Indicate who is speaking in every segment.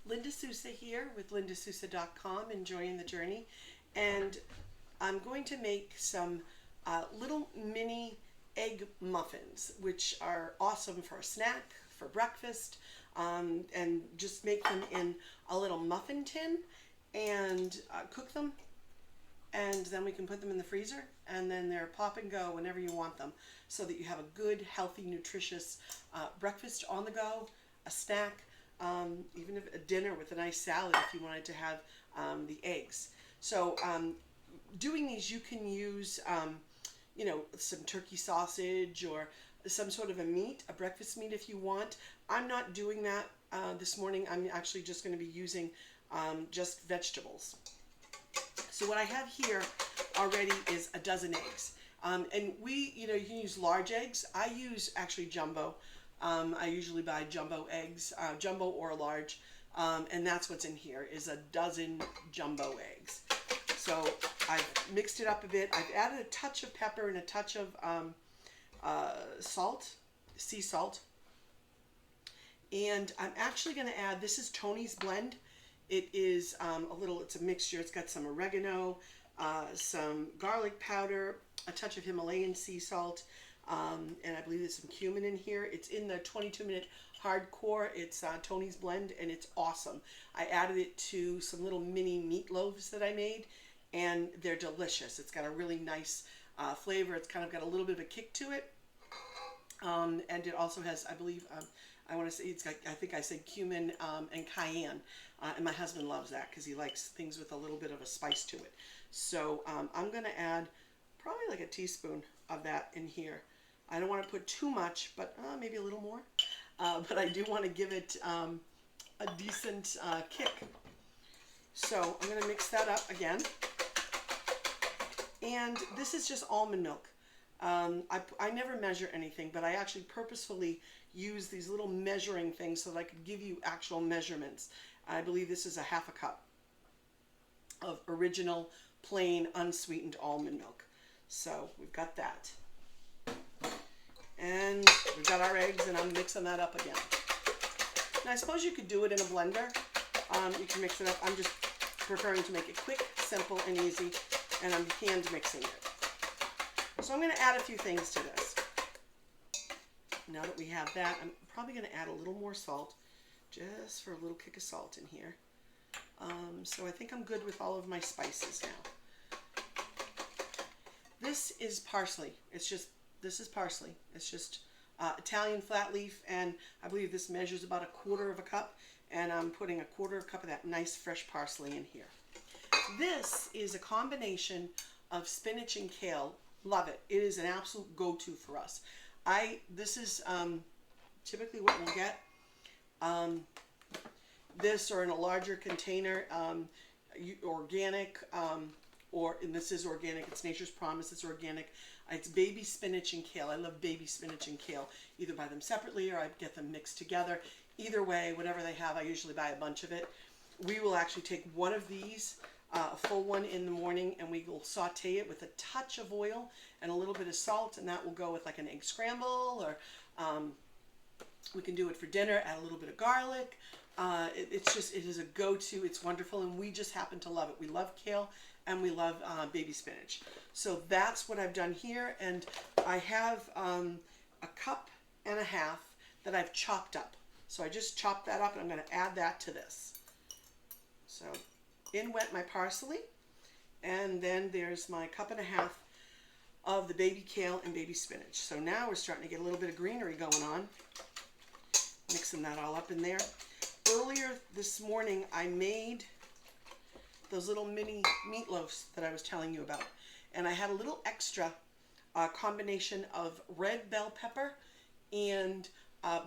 Speaker 1: Linda Sousa here with lindasousa.com, enjoying the journey. And I'm going to make some little mini egg muffins, which are awesome for a snack, for breakfast, and just make them in a little muffin tin and cook them. And then we can put them in the freezer, and then they're pop and go whenever you want them, so that you have a good, healthy, nutritious breakfast on the go, a snack, even if a dinner with a nice salad if you wanted to have the eggs. So doing these, you can use some turkey sausage or some sort of a meat, a breakfast meat if you want. I'm not doing that this morning. I'm actually just going to be using just vegetables. So what I have here already is a dozen eggs. And you can use large eggs. I use actually jumbo. I usually buy jumbo eggs, jumbo or large. And that's what's in here, is a dozen jumbo eggs. So I've mixed it up a bit. I've added a touch of pepper and a touch of salt, sea salt. And I'm actually going to add, this is Tony's Blend. It is it's a mixture. It's got some oregano, some garlic powder, a touch of Himalayan sea salt, and I believe there's some cumin in here. It's in the 22-minute hardcore. It's Tony's Blend, and it's awesome. I added it to some little mini meatloaves that I made, and they're delicious. It's got a really nice flavor. It's kind of got a little bit of a kick to it, and it also has, I believe, I want to say it's got, I think I said cumin and cayenne, and my husband loves that because he likes things with a little bit of a spice to it. So I'm going to add probably like a teaspoon of that in here. I don't want to put too much, but maybe a little more. But I do want to give it a decent kick. So I'm going to mix that up again. And this is just almond milk. I never measure anything, but I actually purposefully use these little measuring things so that I could give you actual measurements. I believe this is a half a cup of original, plain, unsweetened almond milk. So we've got that. And we've got our eggs, and I'm mixing that up again. Now I suppose you could do it in a blender. You can mix it up. I'm just preferring to make it quick, simple, and easy, and I'm hand mixing it. So I'm going to add a few things to this. Now that we have that, I'm probably going to add a little more salt, just for a little kick of salt in here. So I think I'm good with all of my spices now. This is parsley. This is parsley. It's just Italian flat leaf, and I believe this measures about 1/4 of a cup, and I'm putting 1/4 cup of that nice fresh parsley in here. This is a combination of spinach and kale. Love it. It is an absolute go-to for us. This is typically what we'll get. This or in a larger container, organic, and this is organic. It's Nature's Promise. It's organic. It's baby spinach and kale. I love baby spinach and kale. Either buy them separately or I get them mixed together. Either way, whatever they have, I usually buy a bunch of it. We will actually take one of these, a full one in the morning, and we will saute it with a touch of oil and a little bit of salt, and that will go with like an egg scramble, or we can do it for dinner, add a little bit of garlic. It is a go-to. It's wonderful, and we just happen to love it. We love kale, and we love baby spinach. So that's what I've done here, and I have a cup and a half that I've chopped up. So I just chopped that up, and I'm going to add that to this. So in went my parsley, and then there's my cup and a half of the baby kale and baby spinach. So now we're starting to get a little bit of greenery going on. Mixing that all up in there. Earlier this morning, I made those little mini meatloaves that I was telling you about. And I had a little extra combination of red bell pepper and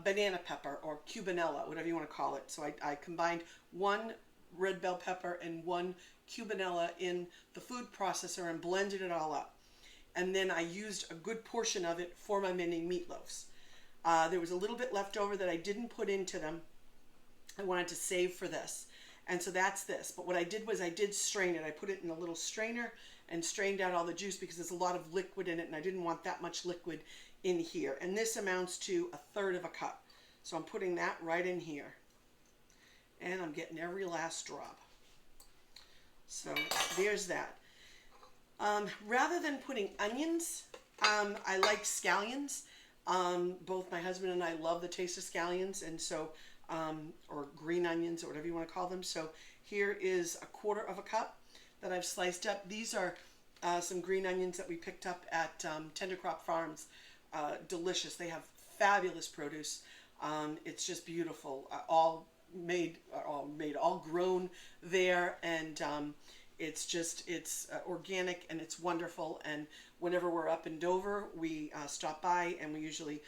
Speaker 1: banana pepper, or cubanella, whatever you want to call it. So I combined 1 red bell pepper and 1 cubanella in the food processor and blended it all up. And then I used a good portion of it for my mini meatloaves. There was a little bit left over that I didn't put into them. I wanted to save for this. And so that's this. But what I did was I did strain it. I put it in a little strainer and strained out all the juice because there's a lot of liquid in it, and I didn't want that much liquid in here. And this amounts to 1/3 of a cup. So I'm putting that right in here. and I'm getting every last drop. So there's that. Rather than putting onions, I like scallions. Both my husband and I love the taste of scallions, and so, or green onions, or whatever you want to call them. So here is 1/4 cup that I've sliced up. These are some green onions that we picked up at Tender Crop Farms. Delicious. They have fabulous produce. It's just beautiful. All grown there, and it's organic, and it's wonderful. And whenever we're up in Dover, we stop by, and we usually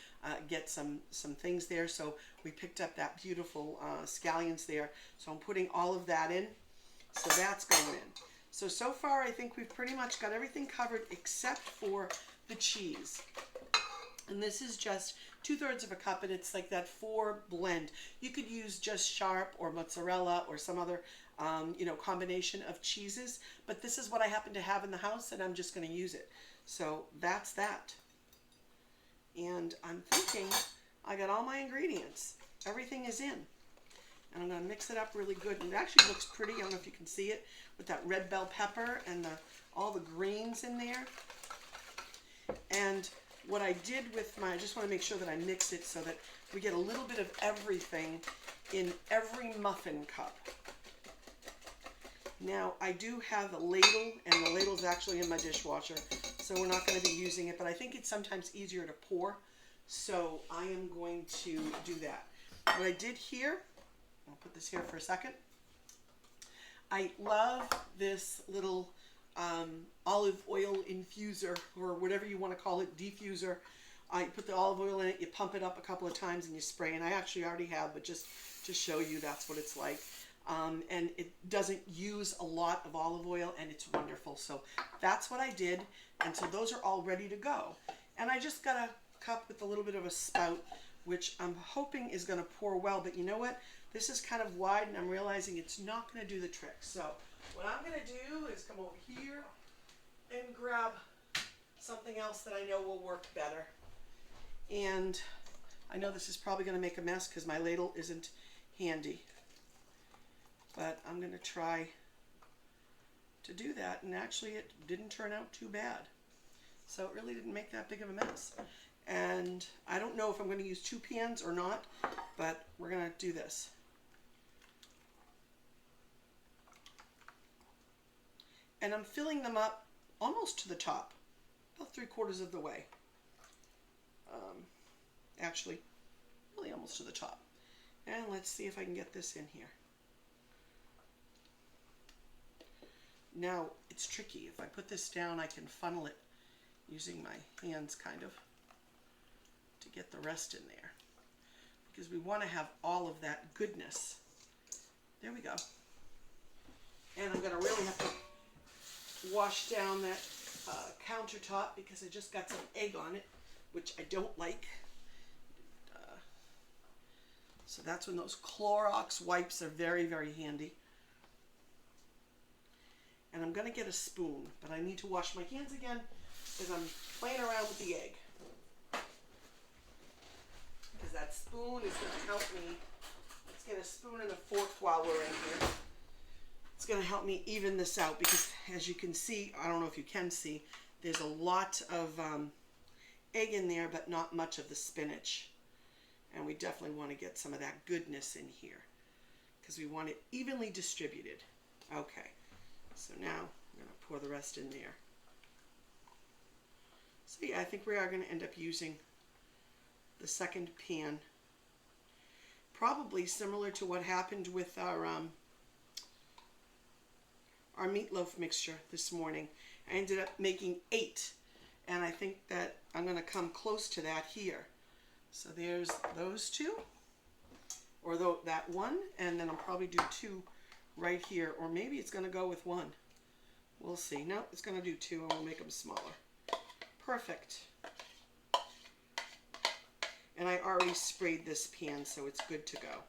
Speaker 1: get some things there. So we picked up that beautiful scallions there. So I'm putting all of that in. So that's going in. So far I think we've pretty much got everything covered except for the cheese. And this is just 2/3 cup, and it's like that 4 blend. You could use just Sharp or mozzarella or some other combination of cheeses, but this is what I happen to have in the house, and I'm just going to use it. So that's that. And I'm thinking I got all my ingredients. Everything is in. And I'm going to mix it up really good. And it actually looks pretty. I don't know if you can see it with that red bell pepper and all the greens in there. And what I did with I just want to make sure that I mix it so that we get a little bit of everything in every muffin cup. Now, I do have a ladle, and the ladle's actually in my dishwasher, so we're not going to be using it, but I think it's sometimes easier to pour, so I am going to do that. What I did here, I'll put this here for a second. I love this little olive oil infuser, or whatever you want to call it, diffuser. I put the olive oil in it, you pump it up a couple of times, and you spray. And I actually already have, but just to show you, that's what it's like. And it doesn't use a lot of olive oil, and it's wonderful. So that's what I did, and so those are all ready to go. And I just got a cup with a little bit of a spout, which I'm hoping is going to pour well, but you know what? This is kind of wide, and I'm realizing it's not going to do the trick. So what I'm going to do is come over here and grab something else that I know will work better. And I know this is probably going to make a mess because my ladle isn't handy. But I'm going to try to do that, and actually it didn't turn out too bad. So it really didn't make that big of a mess. And I don't know if I'm going to use 2 pans or not, but we're going to do this. And I'm filling them up almost to the top, about 3/4 of the way. Actually, really almost to the top. And let's see if I can get this in here. Now, it's tricky. If I put this down, I can funnel it using my hands kind of to get the rest in there, because we want to have all of that goodness. There we go. And I'm going to really have to wash down that countertop because I just got some egg on it, which I don't like. So that's when those Clorox wipes are very, very handy. And I'm going to get a spoon, but I need to wash my hands again because I'm playing around with the egg. Because that spoon is going to help me. Let's get a spoon and a fork while we're in here. It's going to help me even this out because, as you can see, I don't know if you can see, there's a lot of egg in there, but not much of the spinach. And we definitely want to get some of that goodness in here because we want it evenly distributed. Okay. So now I'm going to pour the rest in there. So yeah, I think we are going to end up using the second pan. Probably similar to what happened with our meatloaf mixture this morning. I ended up making 8, and I think that I'm going to come close to that here. So there's those 2, or that 1, and then I'll probably do 2 right here, or maybe it's going to go with 1. We'll see. No, it's going to do 2, and we'll make them smaller. Perfect. And I already sprayed this pan, so it's good to go.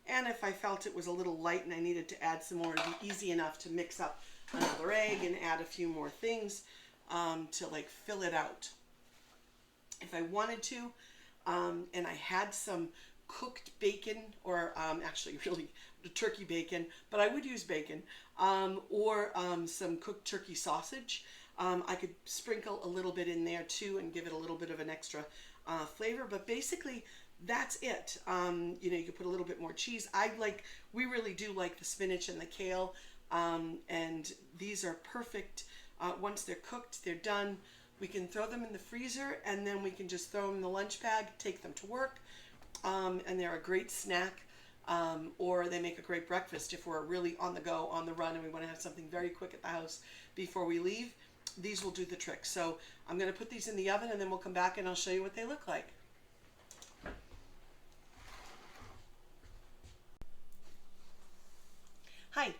Speaker 1: And if I felt it was a little light and I needed to add some more, it'd be easy enough to mix up another egg and add a few more things to like fill it out. If I wanted to, and I had some cooked bacon, or actually really turkey bacon, but I would use bacon, or some cooked turkey sausage. I could sprinkle a little bit in there too and give it a little bit of an extra flavor, but basically that's it. You know, you could put a little bit more cheese. We really do like the spinach and the kale, and these are perfect. Once they're cooked, they're done. We can throw them in the freezer, and then we can just throw them in the lunch bag, take them to work, and they're a great snack, or they make a great breakfast if we're really on the go, on the run, and we want to have something very quick at the house before we leave. These will do the trick. So I'm going to put these in the oven, and then we'll come back and I'll show you what they look like. Hi,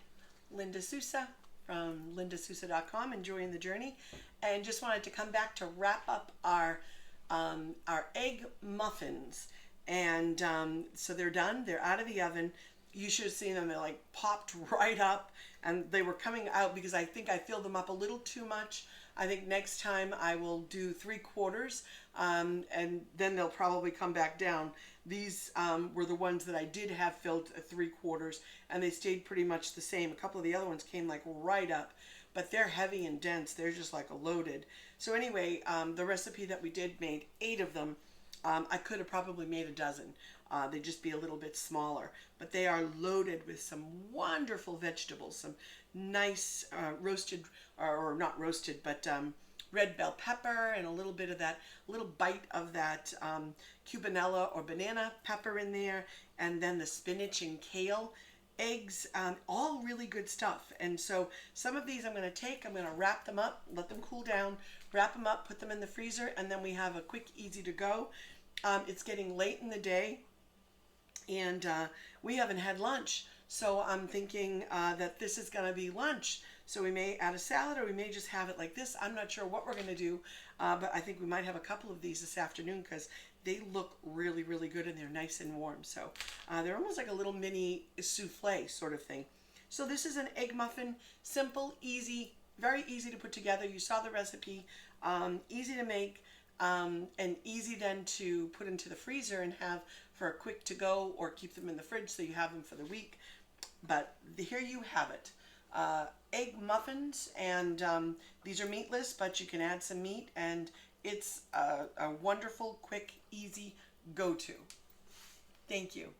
Speaker 1: Linda Sousa from lindasousa.com, enjoying the journey, and just wanted to come back to wrap up our egg muffins. And so they're done. They're out of the oven. You should have seen them. They like popped right up, and they were coming out because I think I filled them up a little too much. I think next time I will do 3/4, and then they'll probably come back down. These were the ones that I did have filled at 3/4, and they stayed pretty much the same. A couple of the other ones came like right up, but they're heavy and dense. They're just like loaded. So anyway, the recipe that we did made 8 of them. I could have probably made a dozen. They'd just be a little bit smaller. But they are loaded with some wonderful vegetables, some nice roasted, or not roasted, but red bell pepper, and a little bit of that, little bite of that cubanella or banana pepper in there, and then the spinach and kale, eggs, all really good stuff. And so some of these I'm going to wrap them up, let them cool down, wrap them up, put them in the freezer, and then we have a quick, easy to go. It's getting late in the day, and we haven't had lunch, so I'm thinking that this is going to be lunch. So we may add a salad, or we may just have it like this. I'm not sure what we're going to do, but I think we might have a couple of these this afternoon because they look really, really good, and they're nice and warm. So they're almost like a little mini souffle sort of thing. So this is an egg muffin, simple, easy, very easy to put together. You saw the recipe, easy to make, and easy then to put into the freezer and have for a quick to go, or keep them in the fridge so you have them for the week. But here you have it. Egg muffins, and these are meatless, but you can add some meat, and it's a wonderful, quick, easy go-to. Thank you.